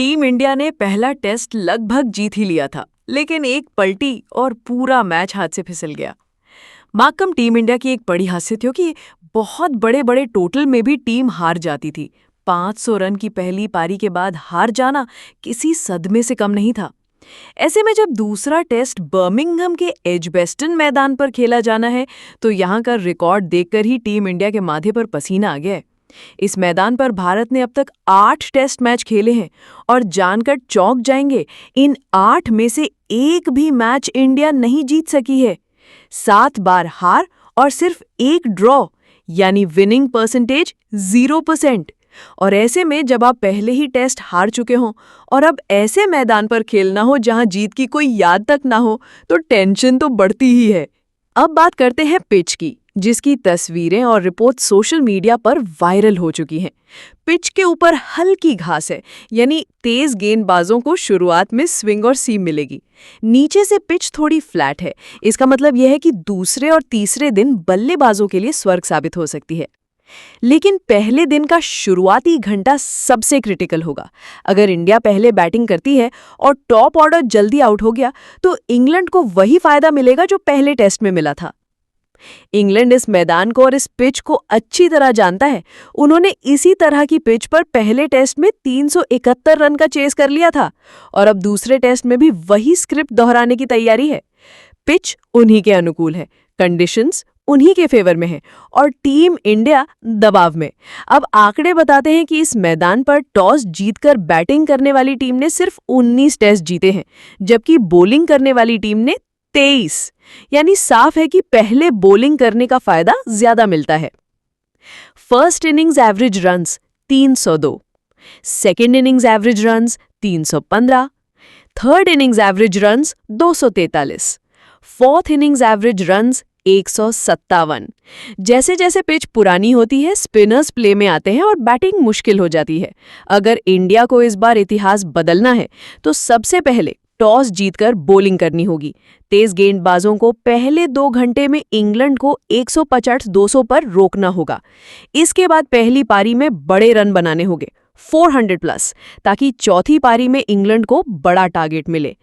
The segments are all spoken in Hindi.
टीम इंडिया ने पहला टेस्ट लगभग जीत ही लिया था, लेकिन एक पलटी और पूरा मैच हाथ से फिसल गया। माकम टीम इंडिया की एक बड़ी खासियत थी कि बहुत बड़े बड़े टोटल में भी टीम हार जाती थी। 500 रन की पहली पारी के बाद हार जाना किसी सदमे से कम नहीं था। ऐसे में जब दूसरा टेस्ट बर्मिंघम के एजबेस्टन मैदान पर खेला जाना है, तो यहाँ का रिकॉर्ड देखकर ही टीम इंडिया के माथे पर पसीना आ गया है। इस मैदान पर भारत ने अब तक 8 टेस्ट मैच खेले हैं और जानकर चौंक जाएंगे, इन 8 में से एक भी मैच इंडिया नहीं जीत सकी है। 7 बार हार और सिर्फ एक ड्रॉ, यानी विनिंग परसेंटेज 0%। और ऐसे में जब आप पहले ही टेस्ट हार चुके हों और अब ऐसे मैदान पर खेलना हो जहां जीत की कोई याद तक ना हो, तो टेंशन तो बढ़ती ही है। अब बात करते हैं पिच की, जिसकी तस्वीरें और रिपोर्ट सोशल मीडिया पर वायरल हो चुकी हैं। पिच के ऊपर हल्की घास है, यानी तेज गेंदबाजों को शुरुआत में स्विंग और सीम मिलेगी। नीचे से पिच थोड़ी फ्लैट है, इसका मतलब यह है कि दूसरे और तीसरे दिन बल्लेबाजों के लिए स्वर्ग साबित हो सकती है। लेकिन पहले दिन का शुरुआती घंटा सबसे क्रिटिकल होगा। अगर इंडिया पहले बैटिंग करती है और टॉप ऑर्डर जल्दी आउट हो गया, तो इंग्लैंड को वही फायदा मिलेगा जो पहले टेस्ट में मिला था। इंग्लैंड इस मैदान को और इस पिच को अच्छी तरह जानता है। उन्होंने इसी तरह की पिच पर पहले टेस्ट में 371 रन का चेस कर लिया था और अब दूसरे टेस्ट में भी वही स्क्रिप्ट दोहराने की तैयारी है। पिच उन्हीं के अनुकूल है, कंडीशंस उन्हीं के फेवर में है और टीम इंडिया दबाव में। अब आंकड़े बताते हैं कि इस मैदान पर टॉस जीतकर बैटिंग करने वाली टीम ने सिर्फ 19 टेस्ट जीते हैं, जबकि बॉलिंग करने वाली टीम ने 23। यानी साफ है कि पहले बॉलिंग करने का फायदा ज्यादा मिलता है। First innings average runs 302, second innings average runs 315, third innings average runs 243, fourth innings average runs 157। जैसे जैसे पिच पुरानी होती है, स्पिनर्स प्ले में आते हैं और बैटिंग मुश्किल हो जाती है। अगर इंडिया को इस बार इतिहास बदलना है, तो सबसे पहले टॉस जीतकर बॉलिंग करनी होगी। तेज गेंदबाजों को पहले 2 घंटे में इंग्लैंड को 150-200 पर रोकना होगा। इसके बाद पहली पारी में बड़े रन बनाने होंगे, 400+, ताकि चौथी पारी में इंग्लैंड को बड़ा टारगेट मिले।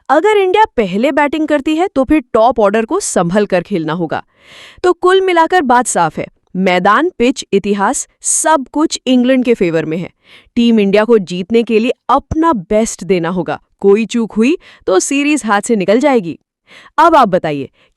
अगर इंडिया पहले बैटिंग करती है, तो फिर टॉप ऑर्डर को संभल कर खेलना होगा। तो कुल मिलाकर बात साफ है, मैदान, पिच, इतिहास सब कुछ इंग्लैंड के फेवर में है। टीम इंडिया को जीतने के लिए अपना बेस्ट देना होगा। कोई चूक हुई तो सीरीज हाथ से निकल जाएगी। अब आप बताइए, क्या